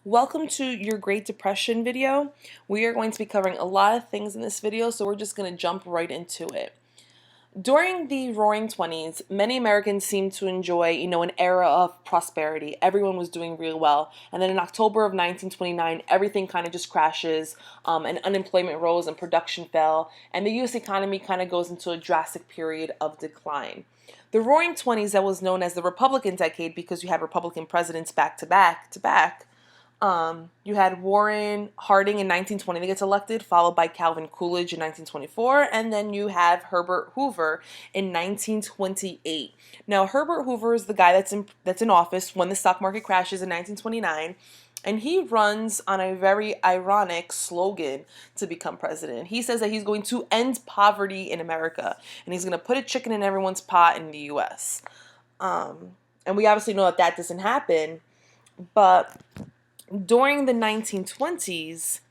Welcome to your Great Depression video. We are going to be covering a lot of things in this video, so we're just going to jump right into it. During the Roaring Twenties, many Americans seemed to enjoy, an era of prosperity. Everyone was doing real well. And then in October of 1929, everything kind of just crashes, and unemployment rose and production fell, and the U.S. economy kind of goes into a drastic period of decline. The Roaring Twenties, that was known as the Republican decade because you had Republican presidents back to back to back. You had Warren Harding in 1920 that gets elected, followed by Calvin Coolidge in 1924, and then you have Herbert Hoover in 1928. Now, Herbert Hoover is the guy that's in office when the stock market crashes in 1929, and he runs on a very ironic slogan to become president. He says that he's going to end poverty in America, and he's going to put a chicken in everyone's pot in the U.S. And we obviously know that that doesn't happen, but during the 1920s,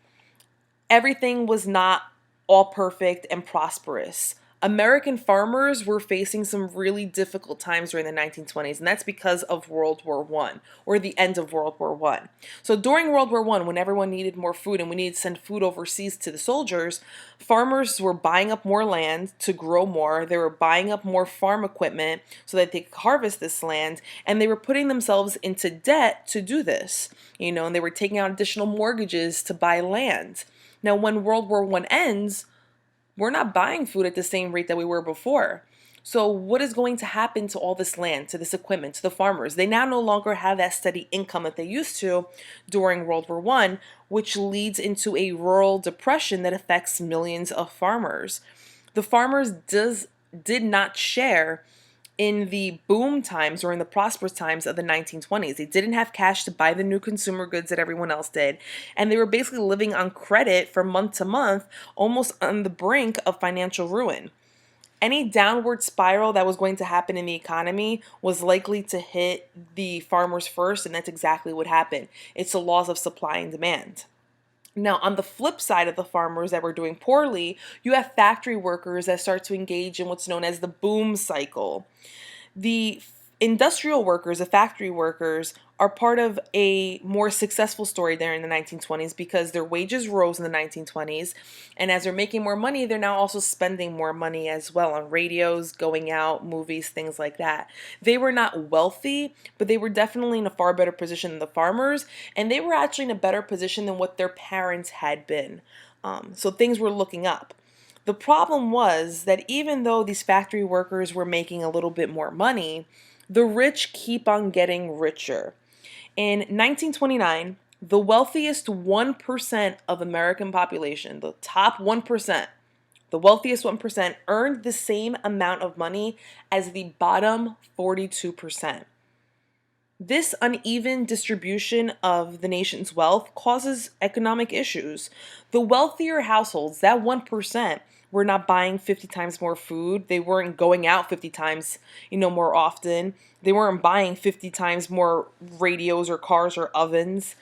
everything was not all perfect and prosperous. American farmers were facing some really difficult times during the 1920s, and that's because of World War I, or the end of World War I. So during World War I, when everyone needed more food and we needed to send food overseas to the soldiers, farmers were buying up more land to grow more. They were buying up more farm equipment so that they could harvest this land, and they were putting themselves into debt to do this, and they were taking out additional mortgages to buy land. Now, when World War I ends, we're not buying food at the same rate that we were before. So what is going to happen to all this land, to this equipment, to the farmers? They now no longer have that steady income that they used to during World War I, which leads into a rural depression that affects millions of farmers. The farmers did not share in the boom times or in the prosperous times of the 1920s. They didn't have cash to buy the new consumer goods that everyone else did, and they were basically living on credit from month to month, almost on the brink of financial ruin. Any downward spiral that was going to happen in the economy was likely to hit the farmers first, and that's exactly what happened. It's the laws of supply and demand. Now, on the flip side of the farmers that were doing poorly, you have factory workers that start to engage in what's known as the boom cycle. The industrial workers, the factory workers, are part of a more successful story there in the 1920s because their wages rose in the 1920s, and as they're making more money, they're now also spending more money as well on radios, going out, movies, things like that. They were not wealthy, but they were definitely in a far better position than the farmers, and they were actually in a better position than what their parents had been. So things were looking up. The problem was that even though these factory workers were making a little bit more money, the rich keep on getting richer. In 1929, the wealthiest 1% of American population, the top 1%, the wealthiest 1% earned the same amount of money as the bottom 42%. This uneven distribution of the nation's wealth causes economic issues. The wealthier households, that 1%, were not buying 50 times more food. They weren't going out 50 times, more often. They weren't buying 50 times more radios or cars or ovens.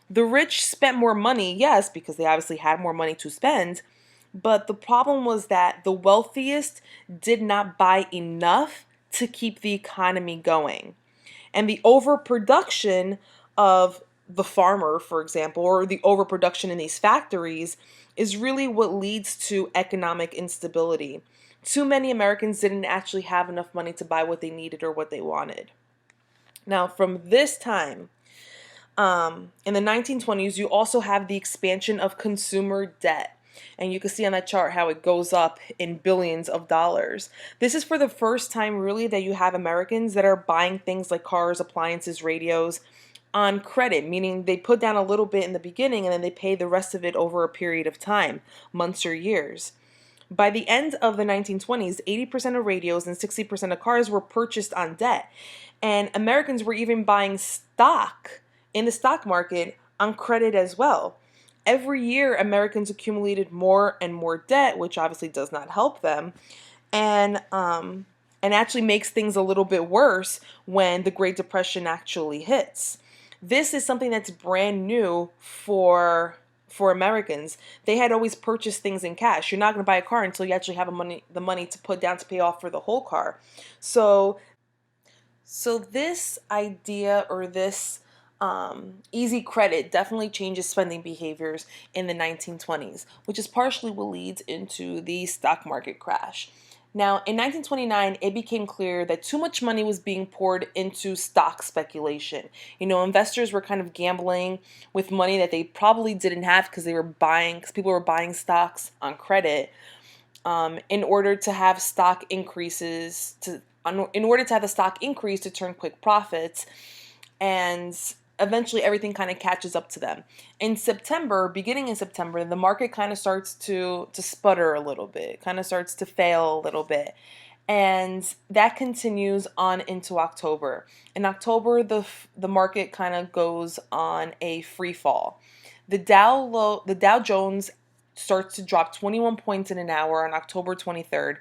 The rich spent more money, yes, because they obviously had more money to spend, but the problem was that the wealthiest did not buy enough to keep the economy going. And the overproduction of the farmer, for example, or the overproduction in these factories is really what leads to economic instability. Too many Americans didn't actually have enough money to buy what they needed or what they wanted. Now, from this time, in the 1920s, you also have the expansion of consumer debt. And you can see on that chart how it goes up in billions of dollars. This is for the first time really that you have Americans that are buying things like cars, appliances, radios on credit, meaning they put down a little bit in the beginning and then they pay the rest of it over a period of time, months or years. By the end of the 1920s, 80% of radios and 60% of cars were purchased on debt. And Americans were even buying stock in the stock market on credit as well. Every year, Americans accumulated more and more debt, which obviously does not help them, and actually makes things a little bit worse when the Great Depression actually hits. This is something that's brand new for Americans. They had always purchased things in cash. You're not going to buy a car until you actually have the money to put down to pay off for the whole car. So this idea or this easy credit definitely changes spending behaviors in the 1920s, which is partially what leads into the stock market crash. Now, in 1929, it became clear that too much money was being poured into stock speculation. Investors were kind of gambling with money that they probably didn't have because people were buying stocks on credit in order to have stock increases in order to have the stock increase to turn quick profits, and eventually everything kind of catches up to them. Beginning in September, the market kind of starts to sputter a little bit, kind of starts to fail a little bit. And that continues on into October. In October, the market kind of goes on a free fall. The Dow Jones starts to drop 21 points in an hour on October 23rd.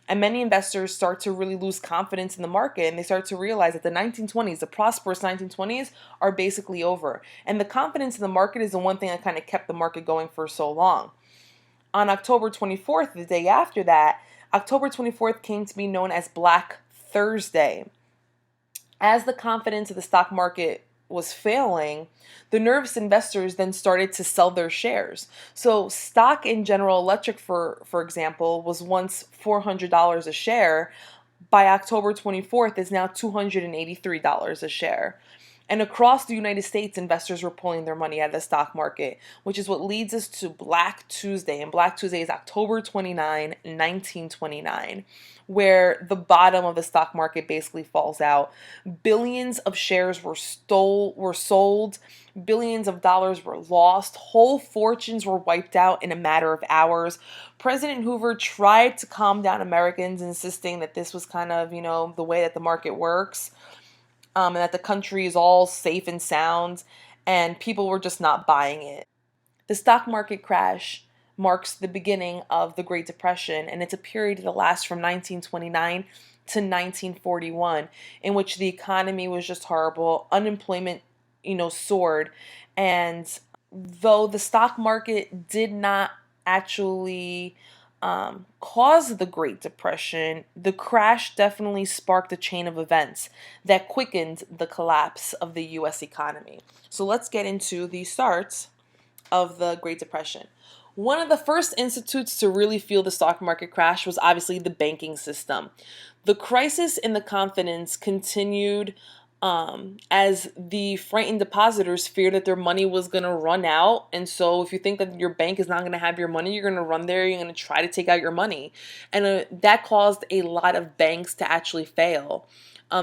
And many investors start to really lose confidence in the market, and they start to realize that the prosperous 1920s, are basically over. And the confidence in the market is the one thing that kind of kept the market going for so long. On October 24th, the day after that, October 24th came to be known as Black Thursday. As the confidence of the stock market was failing, the nervous investors then started to sell their shares. So stock in General Electric, for example, was once $400 a share. By October 24th, is now $283 a share. And across the United States, investors were pulling their money out of the stock market, which is what leads us to Black Tuesday. And Black Tuesday is October 29, 1929, where the bottom of the stock market basically falls out. Billions of shares were sold, billions of dollars were lost, whole fortunes were wiped out in a matter of hours. President Hoover tried to calm down Americans, insisting that this was kind of, the way that the market works. And that the country is all safe and sound, and people were just not buying it. The stock market crash marks the beginning of the Great Depression, and it's a period that lasts from 1929 to 1941, in which the economy was just horrible, unemployment, soared, and though the stock market did not actually caused the Great Depression, the crash definitely sparked a chain of events that quickened the collapse of the U.S. economy. So let's get into the start of the Great Depression. One of the first institutes to really feel the stock market crash was obviously the banking system. The crisis in the confidence continued as the frightened depositors feared that their money was going to run out. And so if you think that your bank is not going to have your money, you're going to run there, you're going to try to take out your money. And that caused a lot of banks to actually fail.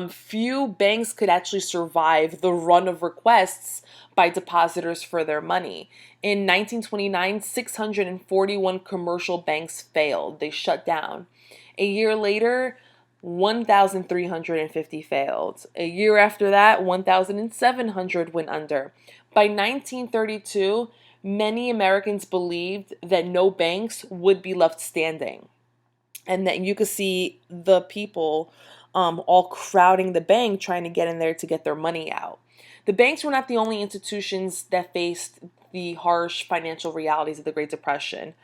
Few banks could actually survive the run of requests by depositors for their money. In 1929, 641 commercial banks failed. They shut down. A year later, 1,350 failed. A year after that, 1,700 went under. By 1932, many Americans believed that no banks would be left standing, and that you could see the people all crowding the bank, trying to get in there to get their money out. The banks were not the only institutions that faced the harsh financial realities of the Great Depression.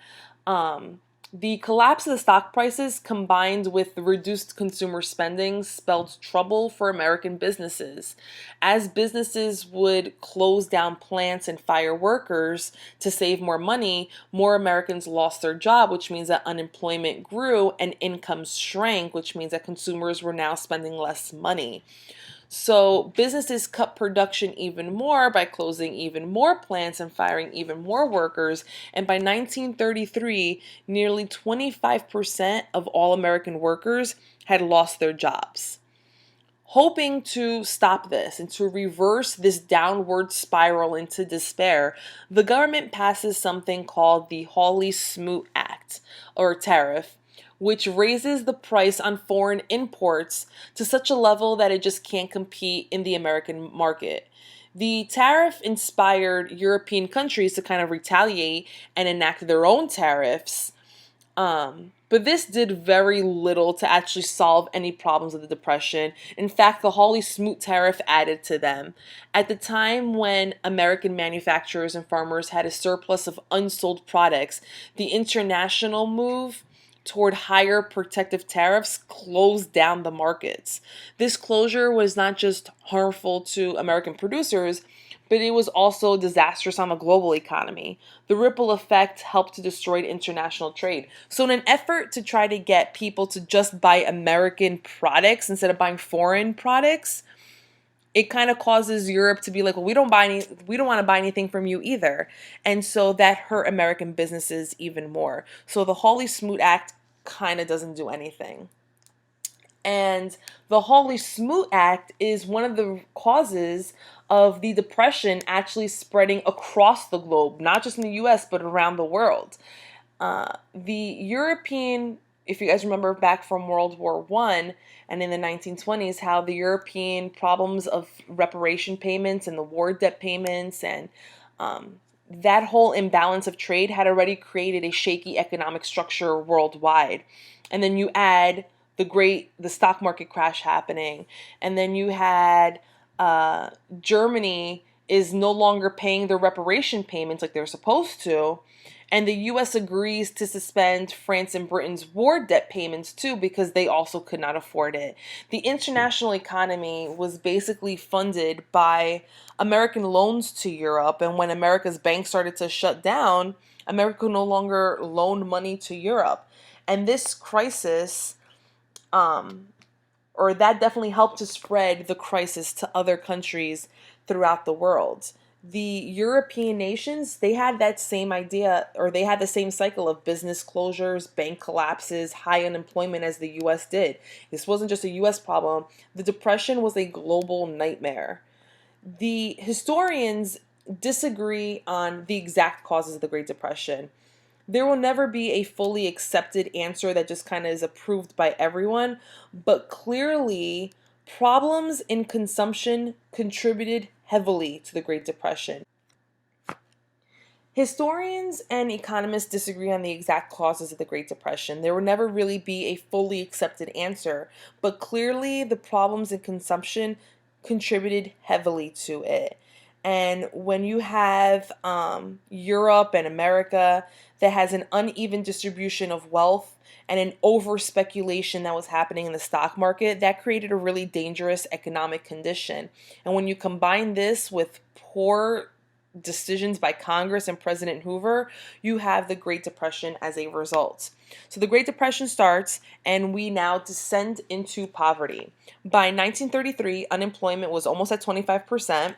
The collapse of the stock prices combined with the reduced consumer spending spelled trouble for American businesses. As businesses would close down plants and fire workers to save more money, more Americans lost their job, which means that unemployment grew and incomes shrank, which means that consumers were now spending less money. So businesses cut production even more by closing even more plants and firing even more workers. And by 1933, nearly 25% of all American workers had lost their jobs. Hoping to stop this and to reverse this downward spiral into despair, the government passes something called the Hawley-Smoot Act, or tariff, which raises the price on foreign imports to such a level that it just can't compete in the American market. The tariff inspired European countries to kind of retaliate and enact their own tariffs, but this did very little to actually solve any problems of the Depression. In fact, the Hawley-Smoot tariff added to them. At the time when American manufacturers and farmers had a surplus of unsold products, the international move toward higher protective tariffs closed down the markets. This closure was not just harmful to American producers, but it was also disastrous on the global economy. The ripple effect helped to destroy international trade. So in an effort to try to get people to just buy American products instead of buying foreign products, it kind of causes Europe to be like, well, we don't want to buy anything from you either. And so that hurt American businesses even more. So the Hawley-Smoot Act kind of doesn't do anything. And the Hawley-Smoot Act is one of the causes of the Depression actually spreading across the globe, not just in the US, but around the world. The European, if you guys remember back from World War One and in the 1920s, how the European problems of reparation payments and the war debt payments and that whole imbalance of trade had already created a shaky economic structure worldwide. And then you add the stock market crash happening, and then you had Germany is no longer paying their reparation payments like they're supposed to, and the US agrees to suspend France and Britain's war debt payments too because they also could not afford it. The international economy was basically funded by American loans to Europe, and when America's banks started to shut down, America no longer loaned money to Europe. And this crisis or that definitely helped to spread the crisis to other countries throughout the world. The European nations, they had that same idea, or they had the same cycle of business closures, bank collapses, high unemployment as the US did. This wasn't just a US problem. The Depression was a global nightmare. The historians disagree on the exact causes of the Great Depression. There will never be a fully accepted answer that just kind of is approved by everyone, but clearly problems in consumption contributed heavily to the Great Depression. Historians and economists disagree on the exact causes of the Great Depression. There will never really be a fully accepted answer, but clearly the problems in consumption contributed heavily to it. And when you have Europe and America that has an uneven distribution of wealth and an over speculation that was happening in the stock market, that created a really dangerous economic condition. And when you combine this with poor decisions by Congress and President Hoover, you have the Great Depression as a result. So the Great Depression starts, and we now descend into poverty. By 1933, unemployment was almost at 25%.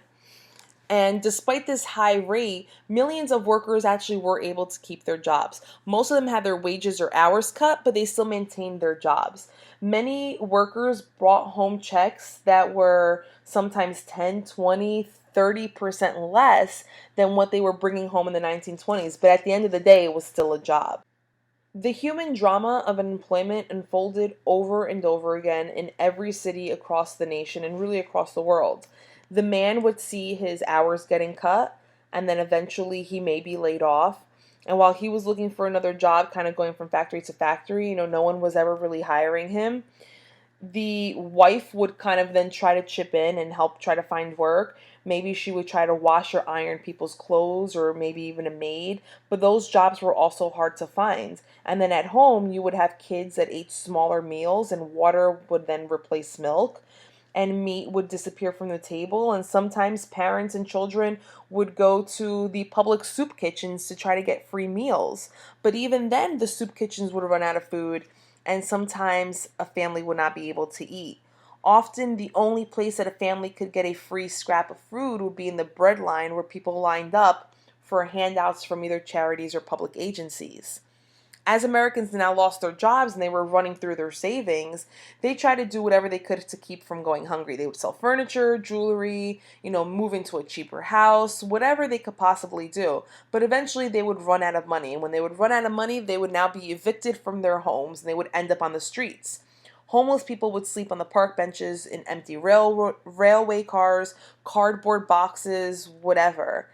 And despite this high rate, millions of workers actually were able to keep their jobs. Most of them had their wages or hours cut, but they still maintained their jobs. Many workers brought home checks that were sometimes 10, 20, 30% less than what they were bringing home in the 1920s. But at the end of the day, it was still a job. The human drama of unemployment unfolded over and over again in every city across the nation and really across the world. The man would see his hours getting cut, and then eventually he may be laid off. And while he was looking for another job, kind of going from factory to factory, no one was ever really hiring him. The wife would kind of then try to chip in and help try to find work. Maybe she would try to wash or iron people's clothes, or maybe even a maid, but those jobs were also hard to find. And then at home, you would have kids that ate smaller meals, and water would then replace milk, and meat would disappear from the table, and sometimes parents and children would go to the public soup kitchens to try to get free meals. But even then, the soup kitchens would run out of food, and sometimes a family would not be able to eat. Often, the only place that a family could get a free scrap of food would be in the bread line, where people lined up for handouts from either charities or public agencies. As Americans now lost their jobs and they were running through their savings, they tried to do whatever they could to keep from going hungry. They would sell furniture, jewelry, move into a cheaper house, whatever they could possibly do. But eventually they would run out of money. And when they would run out of money, they would now be evicted from their homes and they would end up on the streets. Homeless people would sleep on the park benches, in empty railway cars, cardboard boxes, whatever.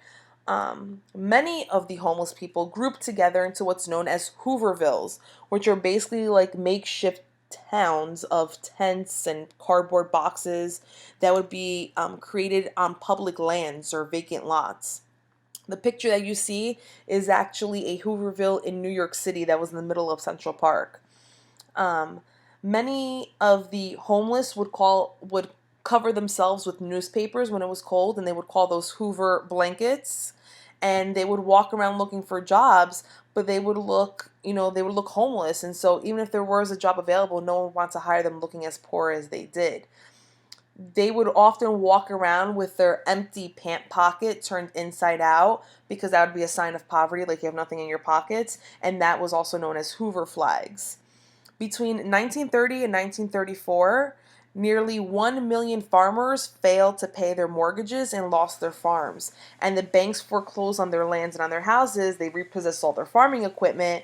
Many of the homeless people grouped together into what's known as Hoovervilles, which are basically like makeshift towns of tents and cardboard boxes that would be created on public lands or vacant lots. The picture that you see is actually a Hooverville in New York City that was in the middle of Central Park. Many of the homeless would cover themselves with newspapers when it was cold, and they would call those Hoover blankets. And they would walk around looking for jobs, but they would look, they would look homeless. And so even if there was a job available, no one would want to hire them looking as poor as they did. They would often walk around with their empty pant pocket turned inside out because that would be a sign of poverty, like you have nothing in your pockets. And that was also known as Hoover flags. Between 1930 and 1934, nearly 1 million farmers failed to pay their mortgages and lost their farms. And the banks foreclosed on their lands and on their houses. They repossessed all their farming equipment.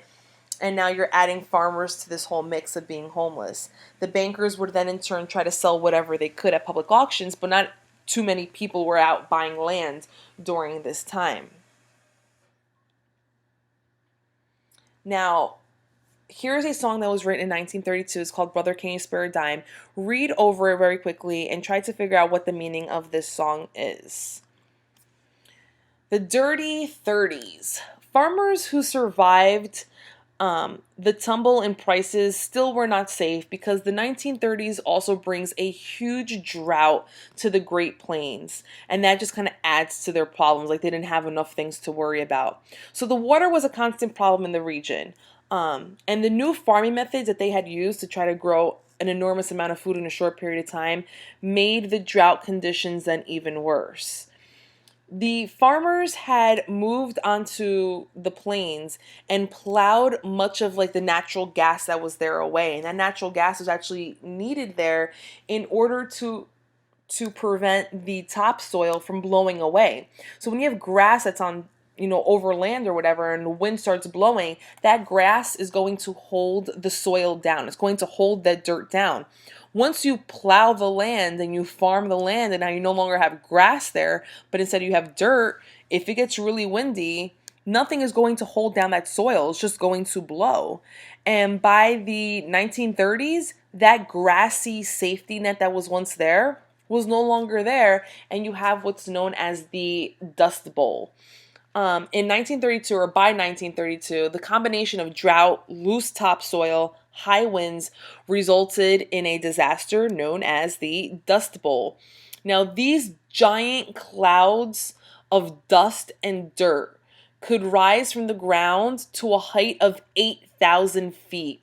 And now you're adding farmers to this whole mix of being homeless. The bankers would then in turn try to sell whatever they could at public auctions, but not too many people were out buying land during this time. Now, here's a song that was written in 1932. It's called Brother Can You Spare a Dime. Read over it very quickly and try to figure out what the meaning of this song is. The dirty 30s. Farmers who survived the tumble in prices still were not safe because the 1930s also brings a huge drought to the Great Plains, and that just kind of adds to their problems. Like they didn't have enough things to worry about. So the water was a constant problem in the region. And the new farming methods that they had used to try to grow an enormous amount of food in a short period of time made the drought conditions then even worse. The farmers had moved onto the plains and plowed much of like the natural gas that was there away. And that natural gas was actually needed there in order to prevent the topsoil from blowing away. So when you have grass that's on over land or whatever, and the wind starts blowing, that grass is going to hold the soil down. It's going to hold that dirt down. Once you plow the land and you farm the land, and now you no longer have grass there, but instead you have dirt, if it gets really windy, nothing is going to hold down that soil. It's just going to blow. And by the 1930s, that grassy safety net that was once there was no longer there, and you have what's known as the Dust Bowl. In 1932, or by 1932, the combination of drought, loose topsoil, high winds resulted in a disaster known as the Dust Bowl. Now, these giant clouds of dust and dirt could rise from the ground to a height of 8,000 feet.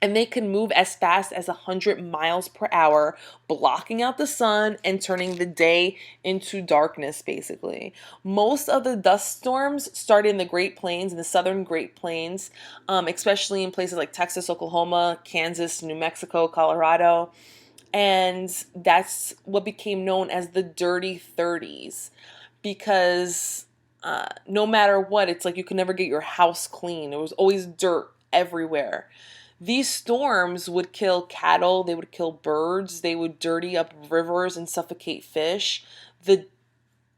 And they can move as fast as 100 miles per hour, blocking out the sun and turning the day into darkness, basically. Most of the dust storms started in the Great Plains, in the southern Great Plains, especially in places like Texas, Oklahoma, Kansas, New Mexico, Colorado. And that's what became known as the Dirty 30s, because no matter what, it's like you could never get your house clean. There was always dirt everywhere. These storms would kill cattle, they would kill birds, they would dirty up rivers and suffocate fish. The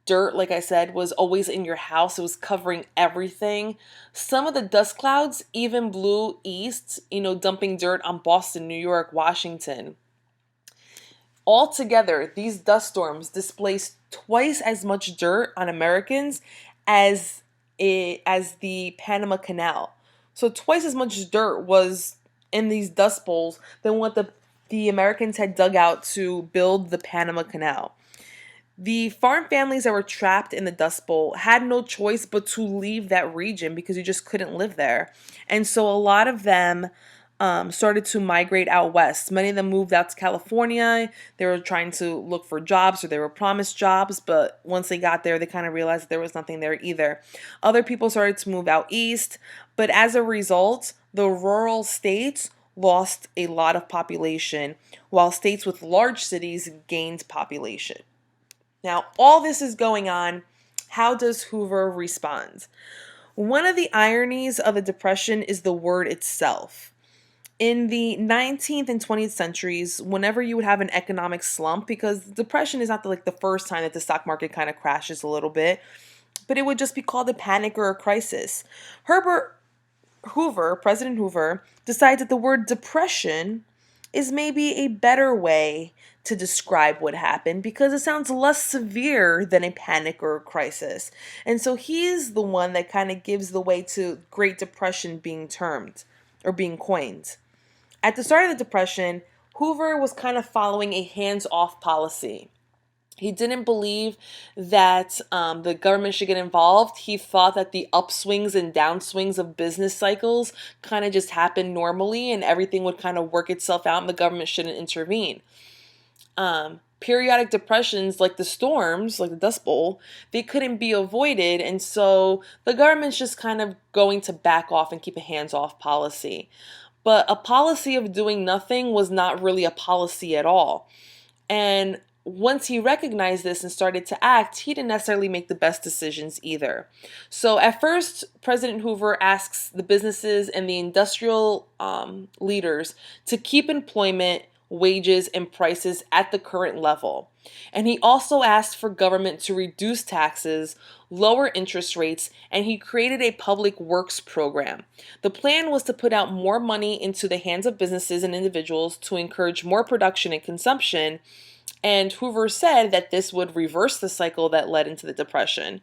dirt, like I said, was always in your house. It was covering everything. Some of the dust clouds even blew east, dumping dirt on Boston, New York, Washington. Altogether, these dust storms displaced twice as much dirt on Americans as the Panama Canal. So twice as much dirt was in these dust bowls than what the Americans had dug out to build the Panama Canal. The farm families that were trapped in the Dust Bowl had no choice but to leave that region because you just couldn't live there. And so a lot of them started to migrate out west. Many of them moved out to California. They were trying to look for jobs, or they were promised jobs, but once they got there, they kind of realized that there was nothing there either. Other people started to move out east, but as a result, the rural states lost a lot of population, while states with large cities gained population. Now, all this is going on. How does Hoover respond? One of the ironies of the Depression is the word itself. In the 19th and 20th centuries, whenever you would have an economic slump, because the Depression is not the first time that the stock market kind of crashes a little bit, but it would just be called a panic or a crisis. President Hoover, decides that the word depression is maybe a better way to describe what happened because it sounds less severe than a panic or a crisis. And so he's the one that kind of gives the way to Great Depression being termed or being coined. At the start of the Depression, Hoover was kind of following a hands-off policy. He didn't believe that the government should get involved. He thought that the upswings and downswings of business cycles kind of just happen normally and everything would kind of work itself out and the government shouldn't intervene. Periodic depressions like the storms, like the Dust Bowl, they couldn't be avoided, and so the government's just kind of going to back off and keep a hands-off policy. But a policy of doing nothing was not really a policy at all. And once he recognized this and started to act, he didn't necessarily make the best decisions either. So at first, President Hoover asks the businesses and the industrial leaders to keep employment, wages, and prices at the current level. And he also asked for government to reduce taxes, lower interest rates, and he created a public works program. The plan was to put out more money into the hands of businesses and individuals to encourage more production and consumption. And Hoover said that this would reverse the cycle that led into the Depression.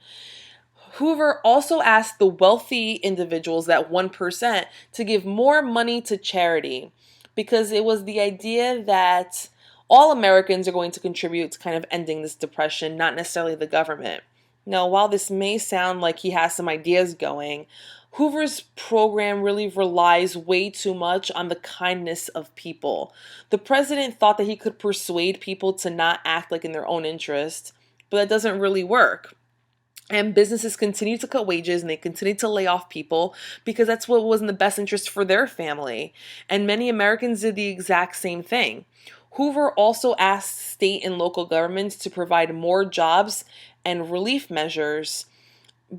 Hoover also asked the wealthy individuals, that 1%, to give more money to charity because it was the idea that all Americans are going to contribute to kind of ending this depression, not necessarily the government. Now, while this may sound like he has some ideas going, Hoover's program really relies way too much on the kindness of people. The president thought that he could persuade people to not act like in their own interest, but that doesn't really work. And businesses continue to cut wages and they continue to lay off people because that's what was in the best interest for their family. And many Americans did the exact same thing. Hoover also asked state and local governments to provide more jobs and relief measures,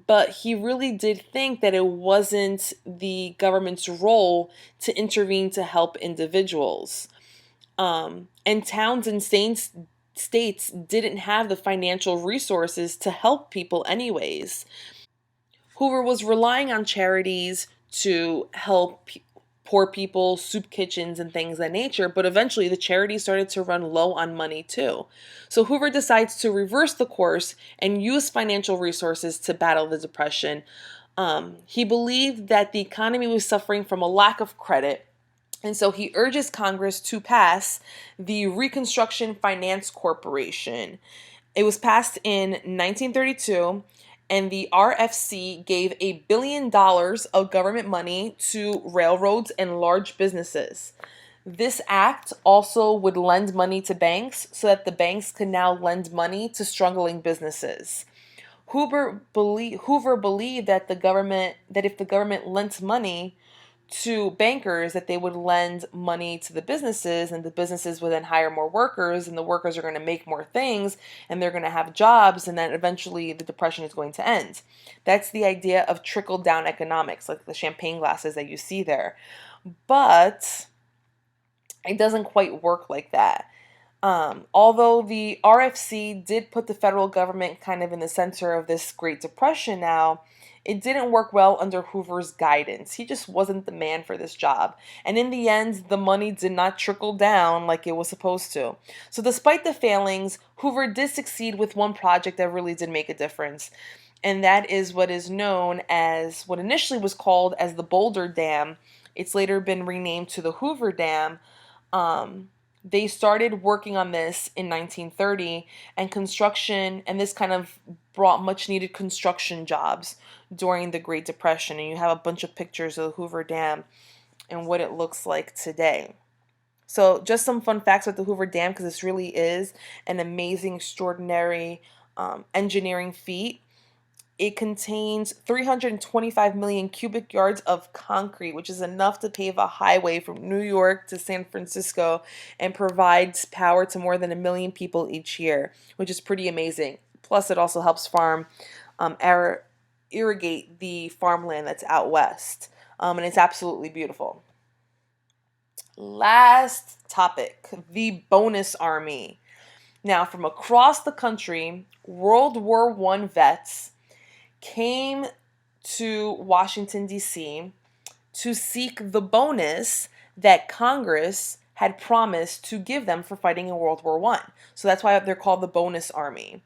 but he really did think that it wasn't the government's role to intervene to help individuals. And towns and states didn't have the financial resources to help people anyways. Hoover was relying on charities to help poor people, soup kitchens, and things of that nature, but eventually the charities started to run low on money too. So Hoover decides to reverse the course and use financial resources to battle the Depression. He believed that the economy was suffering from a lack of credit, and so he urges Congress to pass the Reconstruction Finance Corporation. It was passed in 1932, and the RFC gave $1 billion of government money to railroads and large businesses. This act also would lend money to banks so that the banks could now lend money to struggling businesses. Hoover believed that if the government lent money to bankers, that they would lend money to the businesses, and the businesses would then hire more workers, and the workers are going to make more things, and they're going to have jobs, and then eventually the Depression is going to end. That's the idea of trickle-down economics, like the champagne glasses that you see there. But it doesn't quite work like that. Although the RFC did put the federal government kind of in the center of this Great Depression now, it didn't work well under Hoover's guidance. He just wasn't the man for this job. And in the end, the money did not trickle down like it was supposed to. So despite the failings, Hoover did succeed with one project that really did make a difference. And that is what is known as, what initially was called as the Boulder Dam. It's later been renamed to the Hoover Dam. They started working on this in 1930, and this kind of brought much needed construction jobs during the Great Depression. And you have a bunch of pictures of the Hoover Dam and what it looks like today. So just some fun facts about the Hoover Dam, because this really is an amazing, extraordinary engineering feat. It contains 325 million cubic yards of concrete, which is enough to pave a highway from New York to San Francisco and provides power to more than 1 million people each year, which is pretty amazing. Plus, it also helps irrigate the farmland that's out west, and it's absolutely beautiful. Last topic, the Bonus Army. Now, from across the country, World War I vets came to Washington, D.C. to seek the bonus that Congress had promised to give them for fighting in World War I. So that's why they're called the Bonus Army.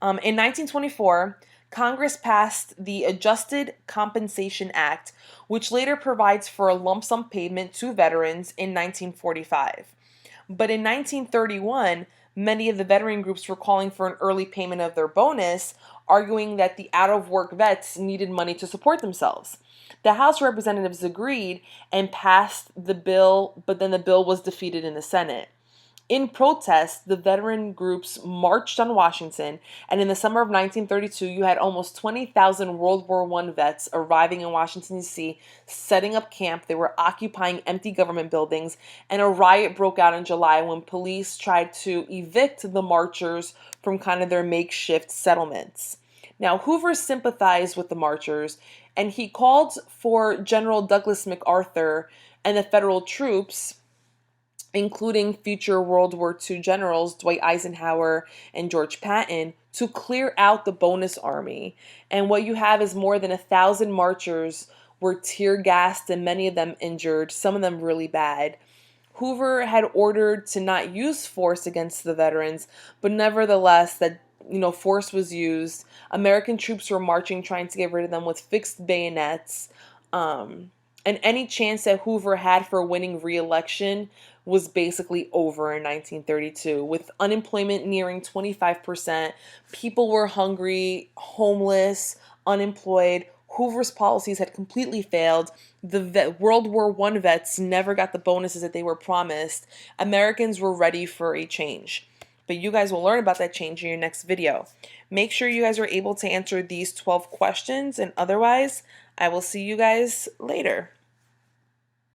In 1924, Congress passed the Adjusted Compensation Act, which later provides for a lump sum payment to veterans in 1945. But in 1931, many of the veteran groups were calling for an early payment of their bonus, arguing that the out of work vets needed money to support themselves. The House of Representatives agreed and passed the bill, but then the bill was defeated in the Senate. In protest, the veteran groups marched on Washington, and in the summer of 1932, you had almost 20,000 World War I vets arriving in Washington, D.C., setting up camp. They were occupying empty government buildings, and a riot broke out in July when police tried to evict the marchers from kind of their makeshift settlements. Now, Hoover sympathized with the marchers, and he called for General Douglas MacArthur and the federal troops, including future World War II generals Dwight Eisenhower and George Patton, to clear out the bonus army. And what you have is more than 1,000 marchers were tear gassed and many of them injured, some of them really bad. Hoover had ordered to not use force against the veterans, but nevertheless, that force was used. American troops were marching, trying to get rid of them with fixed bayonets. And any chance that Hoover had for winning re-election was basically over in 1932. With unemployment nearing 25%, people were hungry, homeless, unemployed. Hoover's policies had completely failed. The World War I vets never got the bonuses that they were promised. Americans were ready for a change. But you guys will learn about that change in your next video. Make sure you guys are able to answer these 12 questions, and otherwise, I will see you guys later.